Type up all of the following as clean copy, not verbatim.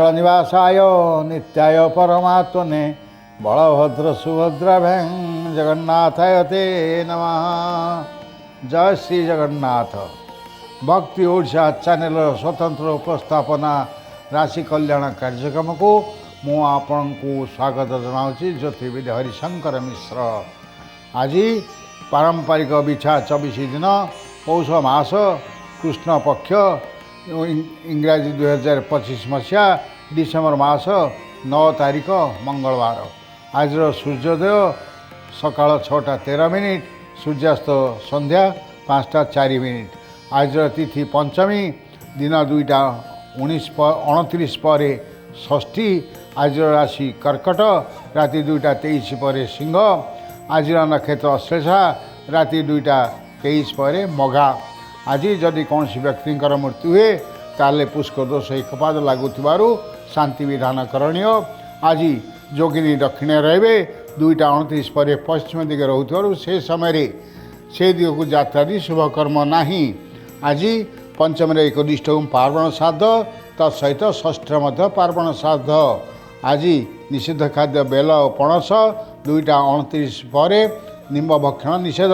नीलाचल निवासाय नित्याय परमात्मने बलभद्र सुभद्राभ्यां जगन्नाथाय ते नमः। जय श्री जगन्नाथ। भक्ति ओडिशा चैनल स्वतंत्र उपस्थापना राशि कल्याण कार्यक्रम को मु आपण को स्वागत जनाऊँगी। ज्योतिर्विद हरिशंकर मिश्र। आज पारंपरिक बिछा 24 दिन पौष मास कृष्ण पक्ष इंग्राजी 2025 मसीहा डिसेम्बर मास 9 तारिख मंगलवार। आज सूर्योदय सकाल 6:13 सूर्यास्त संध्या 5:04। आज तिथि पंचमी दिन 2:29 पर षष्ठी। आज राशि कर्कट राति 2:23 पर सिंह। आज नक्षत्र श्लेषा राति 2:23 पर मघा। आज जदि कौन व्यक्ति मृत्यु हुए ताले पुष्कर दोष एकपाद लगुवर शांति विधान करणीय। आज जोगिनी दक्षिण रे 2:29 पर पश्चिम दिगे रोथुवर से समय से दिग को यात्रा शुभकर्म नहीं। आज पंचम एक निष्ठ पार्वण श्राद्ध तत्सहित षष्ठ पार्वण श्राद्ध। आज निषिद्ध खाद्य बेल और पणस 2:29 पर निम्ब भक्षण निषेध।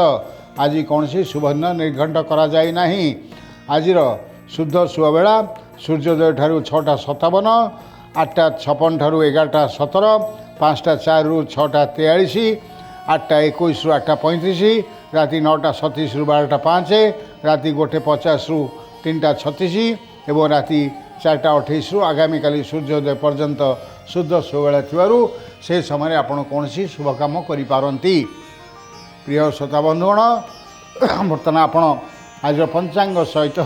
आज कौन शुभ निर्घंट करा जाए नहीं। आज शुद्ध शुभबेला सूर्योदय ठारू 6:57, 8:56 ठारू 11:17, 5:04 रू 6:43, 8:21 रू 8:35, राति 9:37 रू 12:05, राति 1:50 रू 3:36 एवं राति 4:28 रू आगामी काली सूर्योदय पर्यंत शुद्ध शुभबेला थिबारु से समय आपण कौन शुभ काम करि पारंती। प्रिय श्रोता बंधुगण, बर्तमान आपण आज पंचांग सहित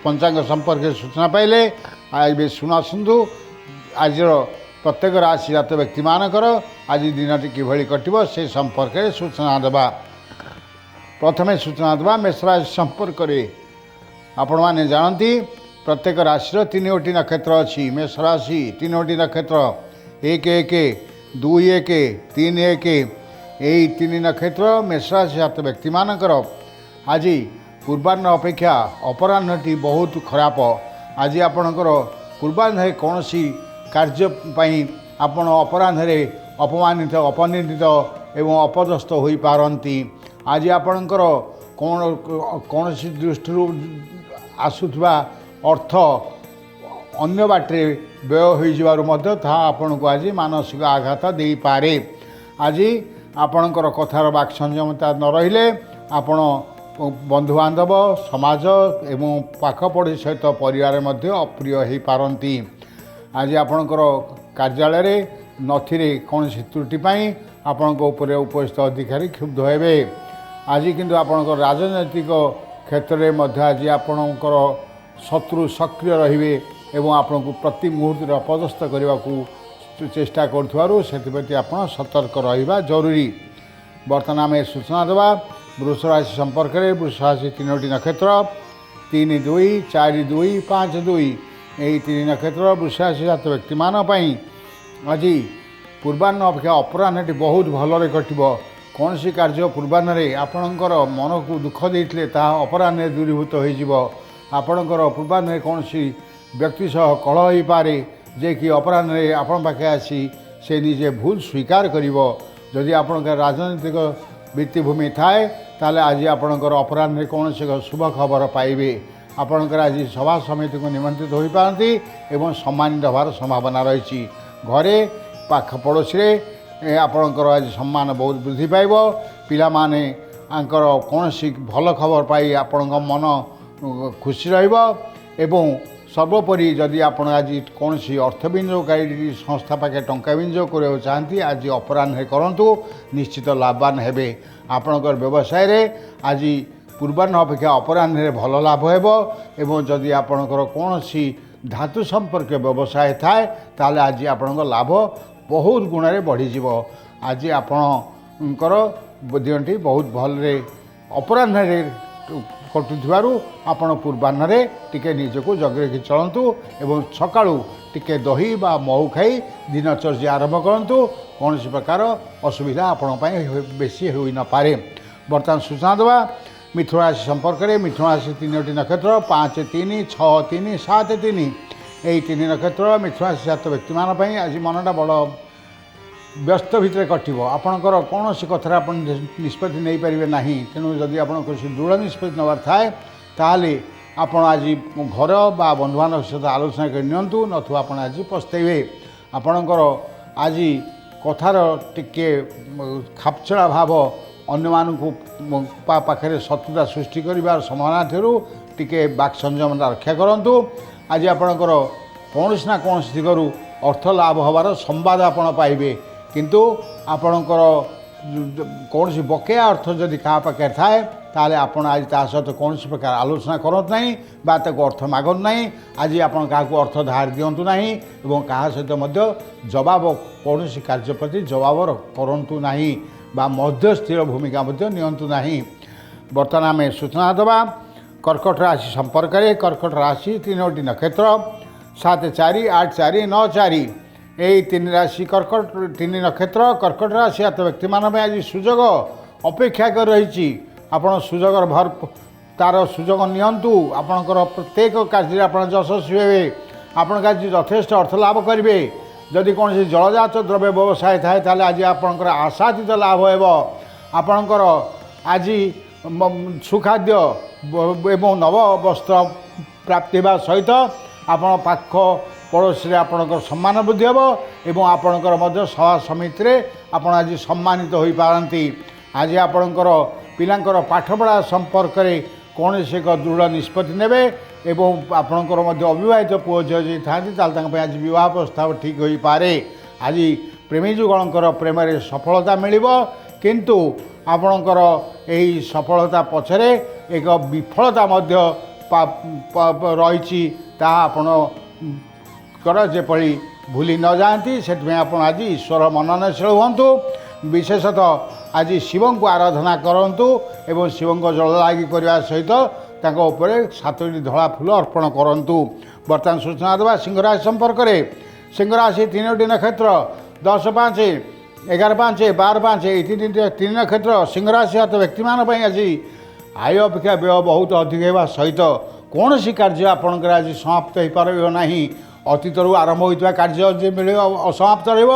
पंचांग संपर्क सूचना पाइले। आज शुणा शुणु आज प्रत्येक राशि जात व्यक्ति मानकर आज दिनटी किभଳି कटिब से संपर्क में सूचना देवा। प्रथमे सूचना देवा मेष राशि संपर्क में। आपण मैंने जानती प्रत्येक राशि 3 नक्षत्र अच्छी। मेष राशि 3 नक्षत्र 1-1, 2-1, 3-1 यही 3 नक्षत्र मेष राशि जात व्यक्ति मानकर आज पूर्वाह्न अपेक्षा अपराह्नटी बहुत खराब। आज आपणकर पूर्वाह्न कौन कार्य आपण अपराह्न अपमानित अपनिंदित एवं अपदस्थ हो पारती। आज आपणकर कौन दृष्टि आसुवा अर्थ अन्य बाटे व्यय हो आपन को आज मानसिक आघात दे पारे। आज आपणकर कथार वाक संयमता न रहिले आपण बंधुबांधव समाज एवं पाखपड़ी सहित परिवार मध्य अप्रिय हो पारती। आज आपणकर कार्यालय नथिरे कौन त्रुटि आपण उपस्थित अधिकारी क्षुब्ध हेबे। आज किंतु आपणकर राजनैतिक क्षेत्र में मध्य आज आपणकर शत्रु सक्रिय रहिबे एवं आपण को प्रति मुहूर्त अपदस्थ करने को चेष्टा करुँ से आपण सतर्क रहिबा जरूरी। बर्तमान आम सूचना देवा वृष राशि संपर्क में। वृष राशि 3 नक्षत्र 3-2, 4-2, 5-2 यही 3 नक्षत्र वृष राशि जात व्यक्ति मान आज पूर्वाह्न अपेक्षा अपराह्न बहुत भलरे कटिब। कौन कार्य पूर्वाह्न आपणकर मन को दुख देते अपराह्न दूरीभूत हो। आपणकर पूर्वाह्न कौन व्यक्ति सह कलह हो पारे जे कि अपराह्न आपण पाखे आसी से निजे भूल स्वीकार करिवो। जदि आपणकर राजनीतिक भित्तिभूमि थाए ताले आज आपणकर अपराह्न कौन शुभ खबर पाइबे। आपणकर आज सभा समिति को निमंत्रित हो पारती एवं सम्मानित होवार संभावना रही। घरे पाख पड़ोसी आपणकर आज सम्मान बहुत वृद्धि पाइब। पिला माने आंकर कौन भल खबर पाई आपण मन खुशी रहिबो। एवं सर्वोपरि जदि आपण आज कौन अर्थ विनियोगकारी संस्था पाखे टंका विनियोग करने चाहती आज अपराह्न करंतु निश्चित लाभवान हेबे। आपणकर व्यवसाय रे आज पूर्वाह्न अपेक्षा अपराह्न भल लाभ हेबो। एवं जदि आपणकर कौन धातु संपर्क व्यवसाय थाए ताले आज आपणकर लाभ बहुत गुण रे बढ़ी जीवो। आज आपणकर दिनटी बहुत भलरे अपराह्न कटुथिबारु आपण पूर्वाह्न टिके निजको जगी रखि चलतु एवं सकाळु टिके दही बा महू खाई दिनचर्या आरंभ करंतु। कौन प्रकार असुविधा आपण बेसी हो न पारे। बर्तमान सूचना देवा मिथुन राशि संपर्क में। मिथुन राशि 3 नक्षत्र 5-3, 6-3, 7-3 এই ତିନି ନକ୍ଷତ୍ର ମିଥୁନ ରାଶି ଜାତ ବ୍ୟକ୍ତିମାନଙ୍କ ଆଜି ମନଟା ବଡ଼ ବ୍ୟସ୍ତ ଭିତରେ କଟିବ। ଆପଣଙ୍କର କୌଣସି କଥାରେ ଆପଣ ନିଷ୍ପତ୍ତି ନେଇପାରିବେ ନାହିଁ। ତେଣୁ ଯଦି ଆପଣ କୌଣସି ଦୃଢ଼ ନିଷ୍ପତ୍ତି ନେବାର ଥାଏ ତାହେଲେ ଆପଣ ଆଜି ଘର ବା ବନ୍ଧୁବାନ୍ଧବ ସହିତ ଆଲୋଚନା କରି ନିଅନ୍ତୁ, ନଥବା ଆପଣ ଆଜି ପସ୍ତେଇବେ। ଆପଣଙ୍କର ଆଜି କଥାର ଟିକେ ଖାପଛଡ଼ା ଭାବ ଅନ୍ୟମାନଙ୍କୁ ପାଖରେ ଶତ୍ରୁତା ସୃଷ୍ଟି କରିବାର ସମ୍ଭାବନା ଥିବାରୁ ଟିକେ ବାକ୍ ସଂଯମତା ରକ୍ଷା କରନ୍ତୁ। ଆଜି ଆପଣଙ୍କର କୌଣସି ନା କୌଣସି ଦିଗରୁ ଅର୍ଥ ଲାଭ ହେବାର ସମ୍ବାଦ ଆପଣ ପାଇବେ, କିନ୍ତୁ ଆପଣଙ୍କର କୌଣସି ବକେୟା ଅର୍ଥ ଯଦି କାହା ପାଖରେ ଥାଏ ତାହେଲେ ଆପଣ ଆଜି ତା ସହିତ କୌଣସି ପ୍ରକାର ଆଲୋଚନା କରନ୍ତୁ ନାହିଁ ବା ତାକୁ ଅର୍ଥ ମାଗନ୍ତୁ ନାହିଁ। ଆଜି ଆପଣ କାହାକୁ ଅର୍ଥ ଧାର ଦିଅନ୍ତୁ ନାହିଁ ଏବଂ କାହା ସହିତ ମଧ୍ୟ ଜବାବ କୌଣସି କାର୍ଯ୍ୟ ପ୍ରତି ଜବାବ କରନ୍ତୁ ନାହିଁ ବା ମଧ୍ୟସ୍ଥିର ଭୂମିକା ମଧ୍ୟ ନିଅନ୍ତୁ ନାହିଁ। ବର୍ତ୍ତମାନ ଆମେ ସୂଚନା ଦେବା କର୍କଟ ରାଶି ସମ୍ପର୍କରେ। କର୍କଟ ରାଶି 3ଟି ନକ୍ଷତ୍ର 7, 4, 8, 4, 9, 4 এই 3 ରାଶି କର୍କଟ 3 ନକ୍ଷତ୍ର କର୍କଟ ରାଶି ଜାତ ବ୍ୟକ୍ତିମାନଙ୍କ ପାଇଁ ଆଜି ସୁଯୋଗ ଅପେକ୍ଷା କରି ରହିଛି। ଆପଣ ସୁଯୋଗର ତାର ସୁଯୋଗ ନିଅନ୍ତୁ। ଆପଣଙ୍କର ପ୍ରତ୍ୟେକ କାର୍ଯ୍ୟରେ ଆପଣ ଯଶସ୍ୱୀ ହେବେ। ଆପଣଙ୍କ ଆଜି ଯଥେଷ୍ଟ ଅର୍ଥ ଲାଭ କରିବେ। ଯଦି କୌଣସି ଜଳଜାତ ଦ୍ରବ୍ୟ ବ୍ୟବସାୟ ଥାଏ ତାହେଲେ ଆଜି ଆପଣଙ୍କର ଆଶାତୀତ ଲାଭ ହେବ। ଆପଣଙ୍କର ଆଜି ସୁଖାଦ୍ୟ ଏବଂ ନବ ବସ୍ତ୍ର ପ୍ରାପ୍ତି ହେବା ସହିତ ଆପଣ ପାଖ ପଡ଼ୋଶୀରେ ଆପଣଙ୍କର ସମ୍ମାନ ବୃଦ୍ଧି ହେବ ଏବଂ ଆପଣଙ୍କର ମଧ୍ୟ ସଭା ସମିତିରେ ଆପଣ ଆଜି ସମ୍ମାନିତ ହୋଇପାରନ୍ତି। ଆଜି ଆପଣଙ୍କର ପିଲାଙ୍କର ପାଠପଢ଼ା ସମ୍ପର୍କରେ କୌଣସି ଏକ ଦୃଢ଼ ନିଷ୍ପତ୍ତି ନେବେ ଏବଂ ଆପଣଙ୍କର ମଧ୍ୟ ଅବିବାହିତ ପୁଅ ଝିଅ ଯଦି ଥାଆନ୍ତି ତାହେଲେ ତାଙ୍କ ପାଇଁ ଆଜି ବିବାହ ପ୍ରସ୍ତାବ ଠିକ୍ ହୋଇପାରେ। ଆଜି ପ୍ରେମୀ ଯୁଗଳଙ୍କର ପ୍ରେମରେ ସଫଳତା ମିଳିବ, କିନ୍ତୁ ଆପଣଙ୍କର ଏହି ସଫଳତା ପଛରେ ଏକ ବିଫଳତା ମଧ୍ୟ ରହିଛି। ତାହା ଆପଣଙ୍କର ଯେପରି ଭୁଲି ନ ଯାଆନ୍ତି ସେଥିପାଇଁ ଆପଣ ଆଜି ଈଶ୍ୱର ମନନଶୀଳ ହୁଅନ୍ତୁ। ବିଶେଷତଃ ଆଜି ଶିବଙ୍କୁ ଆରାଧନା କରନ୍ତୁ ଏବଂ ଶିବଙ୍କ ଜଳ ଲାଗି କରିବା ସହିତ ତାଙ୍କ ଉପରେ 7ଟି ଧଳା ଫୁଲ ଅର୍ପଣ କରନ୍ତୁ। ବର୍ତ୍ତମାନ ସୂଚନା ଦେବା ସିଂହ ରାଶି ସମ୍ପର୍କରେ। ସିଂହ ରାଶି 3ଟି ନକ୍ଷତ୍ର 10, 5, 11, 5, 12, 5 এই 3 ନକ୍ଷତ୍ର ସିଂହ ରାଶି ଜାତ ବ୍ୟକ୍ତିମାନଙ୍କ ପାଇଁ ଆଜି ଆୟ ଅପେକ୍ଷା ବ୍ୟୟ ବହୁତ ଅଧିକ ହେବା ସହିତ କୌଣସି କାର୍ଯ୍ୟ ଆପଣଙ୍କର ଆଜି ସମାପ୍ତ ହୋଇପାରିବ ନାହିଁ। ଅତୀତରୁ ଆରମ୍ଭ ହୋଇଥିବା କାର୍ଯ୍ୟ ଯେ ମିଳିବ ଅସମାପ୍ତ ରହିବ।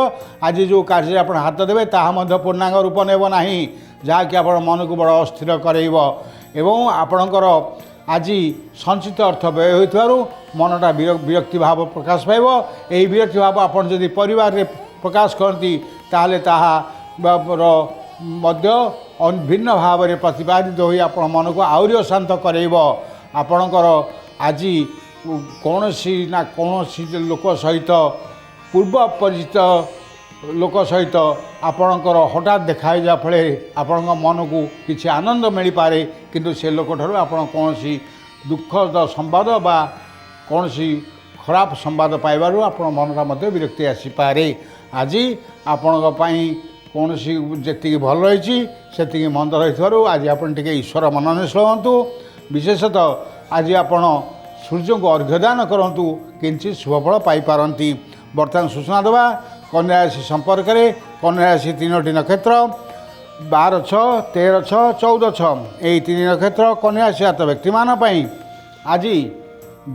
ଆଜି ଯେଉଁ କାର୍ଯ୍ୟରେ ଆପଣ ହାତ ଦେବେ ତାହା ମଧ୍ୟ ପୂର୍ଣ୍ଣାଙ୍ଗ ରୂପ ନେବ ନାହିଁ, ଯାହାକି ଆପଣ ମନକୁ ବଡ଼ ଅସ୍ଥିର କରାଇବ ଏବଂ ଆପଣଙ୍କର ଆଜି ସଞ୍ଚିତ ଅର୍ଥ ବ୍ୟୟ ହୋଇଥିବାରୁ ମନଟା ବିରକ୍ତି ଭାବ ପ୍ରକାଶ ପାଇବ। ଏହି ବିରକ୍ତି ଭାବ ଆପଣ ଯଦି ପରିବାରରେ ପ୍ରକାଶ କରନ୍ତି ତାହେଲେ ତାହା ମଧ୍ୟ ଭିନ୍ନ ଭାବରେ ପ୍ରତିପାଦିତ ହୋଇ ଆପଣ ମନକୁ ଆହୁରି ଅଶାନ୍ତ କରାଇବ। ଆପଣଙ୍କର ଆଜି କୌଣସି ନା କୌଣସି ଲୋକ ସହିତ ପୂର୍ବ ପରିଚିତ ଲୋକ ସହିତ ଆପଣଙ୍କର ହଠାତ୍ ଦେଖା ହୋଇଯିବା ଫଳରେ ଆପଣଙ୍କ ମନକୁ କିଛି ଆନନ୍ଦ ମିଳିପାରେ, କିନ୍ତୁ ସେ ଲୋକଠାରୁ ଆପଣ କୌଣସି ଦୁଃଖଦ ସମ୍ବାଦ ବା କୌଣସି ଖରାପ ସମ୍ବାଦ ପାଇବାରୁ ଆପଣ ମନଟା ମଧ୍ୟ ବିରକ୍ତି ଆସିପାରେ। ଆଜି ଆପଣଙ୍କ ପାଇଁ କୌଣସି ଯେତିକି ଭଲ ରହିଛି ସେତିକି ମନ୍ଦ ରହିଥିବାରୁ ଆଜି ଆପଣ ଟିକେ ଈଶ୍ୱର ମନନଶୀଳ ହୁଅନ୍ତୁ। ବିଶେଷତଃ ଆଜି ଆପଣ ସୂର୍ଯ୍ୟଙ୍କୁ ଅର୍ଘ୍ୟଦାନ କରନ୍ତୁ, କିଞ୍ଚିତ୍ ଶୁଭଫଳ ପାଇପାରନ୍ତି। ବର୍ତ୍ତମାନ ସୂଚନା ଦେବା କନ୍ୟା ରାଶି ସମ୍ପର୍କରେ। କନ୍ୟା ରାଶି 3ଟି ନକ୍ଷତ୍ର 12, 6, 13, 6, 14, 6 ଏହି 3 ନକ୍ଷତ୍ର କନ୍ୟା ରାଶି ଜାତ ବ୍ୟକ୍ତିମାନଙ୍କ ପାଇଁ ଆଜି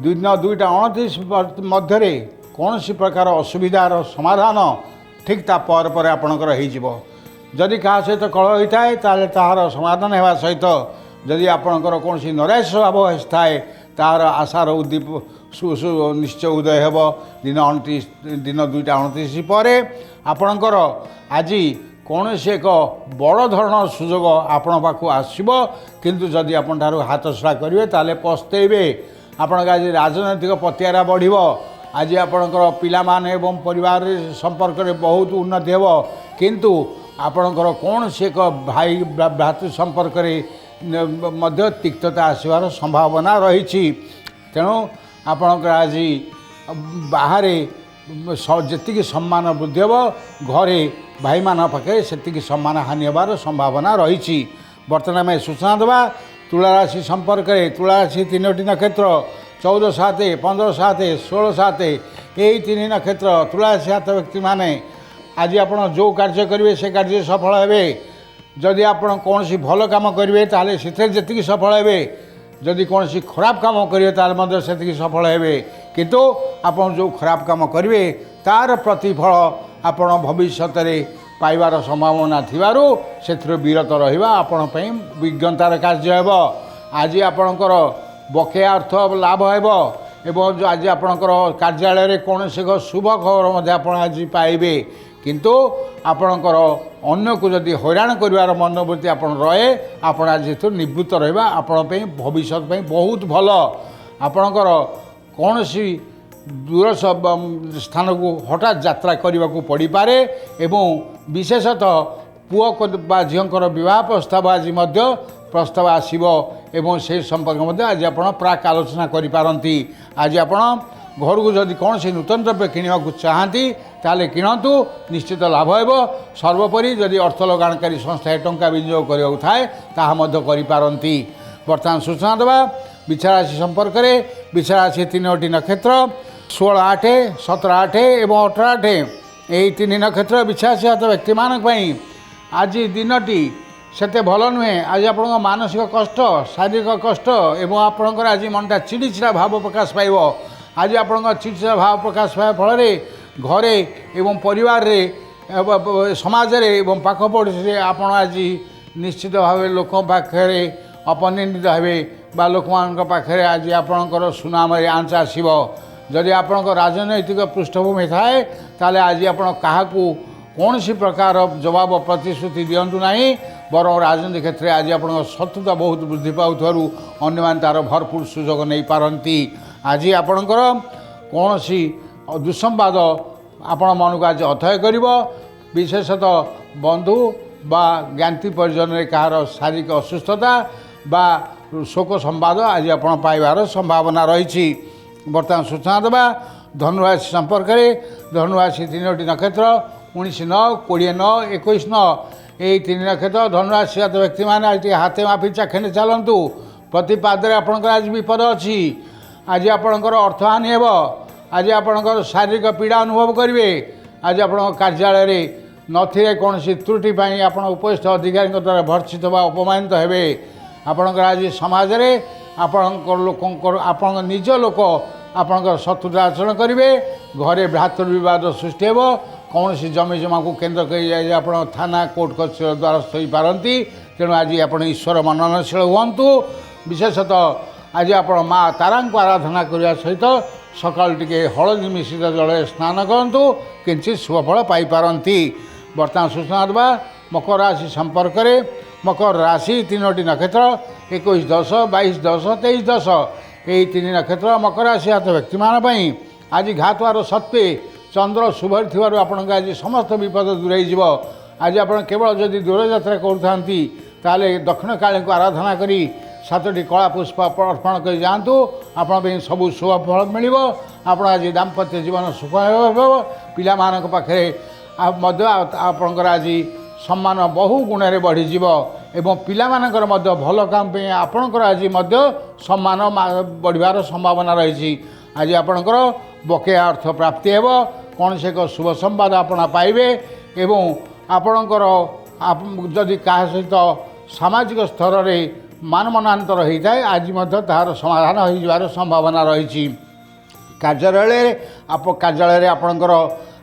ଦିନ 2ଟା 29 ମଧ୍ୟରେ କୌଣସି ପ୍ରକାର ଅସୁବିଧାର ସମାଧାନ ଠିକ୍ ତା ପରେ ପରେ ଆପଣଙ୍କର ହୋଇଯିବ। ଯଦି କାହା ସହିତ କଳହ ହୋଇଥାଏ ତାହେଲେ ତାହାର ସମାଧାନ ହେବା ସହିତ ଯଦି ଆପଣଙ୍କର କୌଣସି ନୈରାଶ୍ୟ ଭାବ ଥାଏ ତାହାର ଆଶାର ନିଶ୍ଚୟ ଉଦୟ ହେବ। ଦିନ 2ଟା 29 ପରେ ଆପଣଙ୍କର ଆଜି କୌଣସି ଏକ ବଡ଼ ଧରଣର ସୁଯୋଗ ଆପଣଙ୍କ ପାଖକୁ ଆସିବ, କିନ୍ତୁ ଯଦି ଆପଣଠାରୁ ହାତ ଛଡ଼ା କରିବେ ତାହେଲେ ପସ୍ତେଇବେ। ଆପଣଙ୍କ ଆଜି ରାଜନୈତିକ ପତିଆରା ବଢ଼ିବ। ଆଜି ଆପଣଙ୍କର ପିଲାମାନେ ଏବଂ ପରିବାର ସମ୍ପର୍କରେ ବହୁତ ଉନ୍ନତି ହେବ, କିନ୍ତୁ ଆପଣଙ୍କର କୌଣସି ଏକ ଭାଇ ଭ୍ରାତୃ ସମ୍ପର୍କରେ ମଧ୍ୟ ତିକ୍ତତା ଆସିବାର ସମ୍ଭାବନା ରହିଛି। ତେଣୁ ଆପଣଙ୍କର ଆଜି ବାହାରେ ଯେତିକି ସମ୍ମାନ ବୃଦ୍ଧି ହେବ, ଘରେ ଭାଇମାନଙ୍କ ପାଖରେ ସେତିକି ସମ୍ମାନ ହାନି ହେବାର ସମ୍ଭାବନା ରହିଛି। ବର୍ତ୍ତମାନ ଆମେ ସୂଚନା ଦେବା ତୁଳା ରାଶି ସମ୍ପର୍କରେ। ତୁଳା ରାଶି 3ଟି ନକ୍ଷତ୍ର 14, 7, 15, 7, 16, 7 ଏହି 3 ନକ୍ଷତ୍ର ତୁଳା ରାଶି ଜାତ ବ୍ୟକ୍ତିମାନେ ଆଜି ଆପଣ ଯେଉଁ କାର୍ଯ୍ୟ କରିବେ ସେ କାର୍ଯ୍ୟରେ ସଫଳ ହେବେ। ଯଦି ଆପଣ କୌଣସି ଭଲ କାମ କରିବେ ତାହେଲେ ସେଥିରେ ଯେତିକି ସଫଳ ହେବେ, ଯଦି କୌଣସି ଖରାପ କାମ କରିବେ ତାହେଲେ ମଧ୍ୟ ସେତିକି ସଫଳ ହେବେ। किंतु आपण जो खराब काम करेंगे तार प्रतिफल आपण भविष्य पाइबार संभावना थिबारु सेथिर विरत रहिबा आपण पई विज्ञतार कार्य हेब। आज आपणकर बकेया अर्थ लाभ हेब एवं जो आज आपणकर कार्यालय रे कोनोसी शुभ खबर मध्य आपण आज पाइबे किंतु आपणकर अन्य को जदि हैरान करिवार मनोवृत्ति आपण रहे आपण आज हेतु निवृत्त रहिबा आपण पई भविष्य पई बहुत भल। आपणकर कोनोसी दूर स्थान को हठात यात्रा करने को पड़ पारे एवं विशेषतः पुओ बा झीकर विवाह प्रस्ताव आज प्रस्ताव आसव एवं से संपर्क मध्य आज आप प्राक आलोचना करिपारंती। आज आप घर को जदि कौन से नूतन द्रव्य किणवा चाहती ताले किणतु निश्चित लाभ हेब। सर्वोपरि जदि अर्थ लगाणकारी संस्था टंका विनियोग करने थाए ताहा मध्य करिपारंती। वर्तमान सूचना देवा बिछाराशि संपर्क में बिछाराशि 3टी नक्षत्र 16, 8, 17, 8 एवं 18 यही 3 नक्षत्र बिछाराशि हाथ व्यक्ति मानक आज दिनटी सेते भल नुहे। आज आप मानसिक कष्ट शारीरिक कष्ट एवं आपणकर आज मनटा चिड़चिड़ा भाव प्रकाश पाइब। आज आप चिड़चिड़ा भाव प्रकाश पाइबा फल घरे एवं परिवार रे समाज रे एवं पाख पड़ोसी आप आज निश्चित भाव लोक पाखे अपनिंदित हे बा लोक पाखे आज आपणकर सुनाम आंच आसब। जदि आपणक राजनैतिक पृष्ठभूमि थाए ताले आज आपण काहाकू कौन सी प्रकार जवाब प्रतिश्रुति दिंतु ना बर राजनीति क्षेत्र में आज आप शत्रुता बहुत वृद्धि पाथु अन्य मान तार भरपूर सुजोग नहीं पारती। आज आपणकर कौन सी दुसंवाद आपण मन को आज अथय कर विशेषतः बंधु बा ज्ञाति परिजन कहार शारीरिक असुस्थता बा शोक संवाद आज आप पाइबार संभावना रही। वर्तमान सूचना देवा धनुराशि संपर्क में धनुराशि 3टी नक्षत्र 19, 9, 20, 9, 21, 9 यही 3 नक्षत्र धनुराशि व्यक्ति मैंने आज हाथे माफी चाखेंडे चलतु। प्रति पादे आपंकर आज विपद अच्छी। आज आपंकर अर्थहानि हेब। आज आपंकर शारीरिक पीड़ा अनुभव करेंगे। आज आप कार्यालय नथिरे कौन त्रुटि आप उपस्थित अधिकारी द्वारा भर्षित व अपमानित हेबे। आपंकर आज समाज रे आपंकर लोक आप निज लोक आपंकर शत्रुता आचरण करेंगे। घरे भ्रातृविवाद सृष्टि हेब। कौन सी जमी जमा को केन्द्र कर आप थाना कोर्ट कचेरी द्वारस्थ हो पारती। तेणु आज आप ईश्वर मननशील हूँ। विशेषतः आज आप माँ तारा को आराधना करने सहित सकाल टे हलदी मिश्रित जल स्नान करूँ किंचित शुभफल पाइपारती। वर्तमान सूचना देवा मकर राशि संपर्क में मकर राशि 3टी नक्षत्र 21, 10, 22, 10, 23, 10 यही 3 नक्षत्र मकर राशि हाथ व्यक्ति मान आज घातवार सत्वे चंद्र शुभर थी आपण आज समस्त विपद दूरे जीव। आज आप केवल जदि दूर यात्रा करुँगी ताले दक्षिण काली को आराधना करी 7टी कला पुष्प अर्पण कर जातु आपण सबू शुभ फल मिल। आप आज दाम्पत्य जीवन सुख पिला मानक पाखे आपणकर आज सम्मान बहु गुण में बढ़ीज एवं पिला मानकर भल काम पे आपणकर आज सम्मान बढ़िबार संभावना रही। आज आपणकर बकेया अर्थ प्राप्ति हेब। कौन से एक शुभ संवाद आपना पाइबे एवं आपणकर जदि क्या सहित सामाजिक स्तर में मान मनांतर होता है आज तार समाधान हो संभावना रही। कार्यालय कार्यालय आपणकर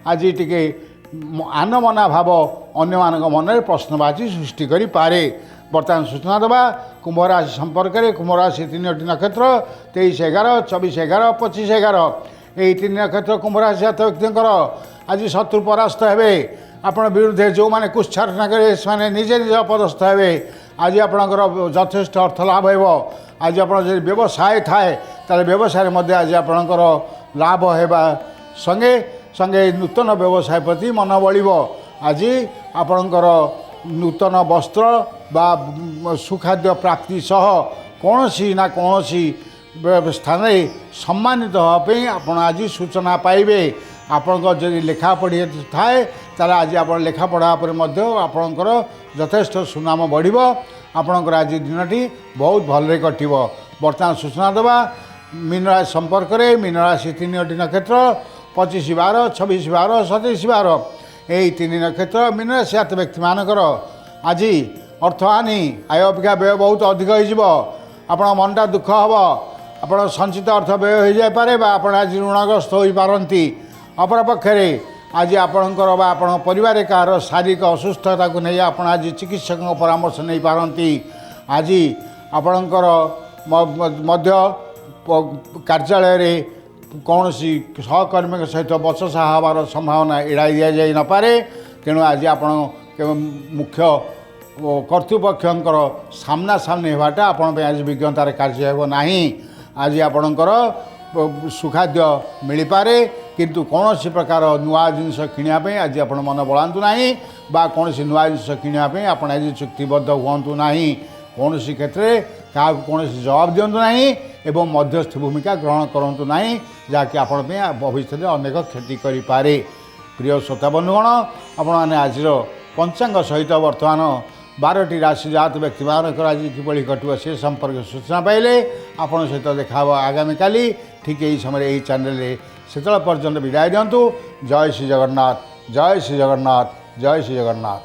आज टी आनमना भाव अन्य मानक मन में प्रश्नवाची सृष्टि करि पारे। वर्तमान सूचना देवा कुंभ राशि संपर्क में कुंभ राशि 3टी नक्षत्र 23, 11, 24, 11, 25, 11 यही 3 नक्षत्र कुंभ राशि व्यक्तिंकर आज शत्रु परास्त हे। आपण विरुद्ध जो मैंने कुच्छाटना करेंगे से निजे निज पदस्थ हे। आज आपणकर यथेष्ट अर्थ लाभ हो। आज आप व्यवसाय थाए ताले व्यवसाय मध्य आज आपणकर लाभ होगा संगे संगे नूतन व्यवसाय प्रति मन बढ़। आज आपणकर नूतन वस्त्र बा सुखाद्य प्राप्ति सह कौन सी ना कौन सी स्थान सम्मानित होगापी आप आज सूचना पाइबे। आपण जदि लेखा पढ़ी थाए ताले आज आप लेखा पढ़ा पर आपणकर यथेष्ट सुनाम बढ़। आपणकर आज दिनटी बहुत भलरे कटिब। वर्तमान सूचना देवा मीन राशि संपर्क में मीन राशि 3टी नक्षत्र 25, 12, 26, 12, 27, 12 यही 3 नक्षत्र मीन राशि हाथ व्यक्ति मानकर आज अर्थहानि आय अपेक्षा व्यय बहुत अधिक हो। मनटा दुख हम ଆପଣ ସଞ୍ଚିତ ଅର୍ଥ ବ୍ୟୟ ହୋଇଯାଇପାରେ ବା ଆପଣ ଆଜି ଋଣଗ୍ରସ୍ତ ହୋଇପାରନ୍ତି। ଅପରପକ୍ଷରେ ଆଜି ଆପଣଙ୍କର ବା ଆପଣଙ୍କ ପରିବାରରେ କାହାର ଶାରୀରିକ ଅସୁସ୍ଥତାକୁ ନେଇ ଆପଣ ଆଜି ଚିକିତ୍ସକଙ୍କ ପରାମର୍ଶ ନେଇପାରନ୍ତି। ଆଜି ଆପଣଙ୍କର ମଧ୍ୟ କାର୍ଯ୍ୟାଳୟରେ କୌଣସି ସହକର୍ମୀଙ୍କ ସହିତ ବଚସା ହେବାର ସମ୍ଭାବନା ଏଡ଼ାଇ ଦିଆଯାଇ ନପାରେ। ତେଣୁ ଆଜି ଆପଣ ମୁଖ୍ୟ କର୍ତ୍ତୃପକ୍ଷଙ୍କର ସାମ୍ନାସାମ୍ନି ହେବାଟା ଆପଣ ପାଇଁ ଆଜି ବିଜ୍ଞତାରେ କାର୍ଯ୍ୟ ହେବ ନାହିଁ। ଆଜି ଆପଣଙ୍କର ସୁଖାଦ୍ୟ ମିଳିପାରେ, କିନ୍ତୁ କୌଣସି ପ୍ରକାର ନୂଆ ଜିନିଷ କିଣିବା ପାଇଁ ଆଜି ଆପଣ ମନ ବଳାନ୍ତୁ ନାହିଁ ବା କୌଣସି ନୂଆ ଜିନିଷ କିଣିବା ପାଇଁ ଆପଣ ଆଜି ଚୁକ୍ତିବଦ୍ଧ ହୁଅନ୍ତୁ ନାହିଁ। କୌଣସି କ୍ଷେତ୍ରରେ କାହାକୁ କୌଣସି ଜବାବ ଦିଅନ୍ତୁ ନାହିଁ ଏବଂ ମଧ୍ୟସ୍ଥି ଭୂମିକା ଗ୍ରହଣ କରନ୍ତୁ ନାହିଁ, ଯାହାକି ଆପଣ ପାଇଁ ଭବିଷ୍ୟତରେ ଅନେକ କ୍ଷତି କରିପାରେ। ପ୍ରିୟ ଶ୍ରୋତା ବନ୍ଧୁଗଣ, ଆପଣମାନେ ଆଜିର ପଞ୍ଚାଙ୍ଗ ସହିତ ବର୍ତ୍ତମାନ 12ଟି ରାଶି ଜାତ ବ୍ୟକ୍ତିମାନଙ୍କର ଆଜି କିଭଳି ଘଟିବ ସେ ସମ୍ପର୍କରେ ସୂଚନା ପାଇଲେ। ଆପଣଙ୍କ ସହିତ ଦେଖା ହେବ ଆଗାମୀକାଲି ଠିକ୍ ଏହି ସମୟରେ ଏହି ଚ୍ୟାନେଲରେ। ସେତେବେଳେ ପର୍ଯ୍ୟନ୍ତ ବିଦାୟ ଦିଅନ୍ତୁ। ଜୟ ଶ୍ରୀ ଜଗନ୍ନାଥ, ଜୟ ଶ୍ରୀ ଜଗନ୍ନାଥ, ଜୟ ଶ୍ରୀ ଜଗନ୍ନାଥ।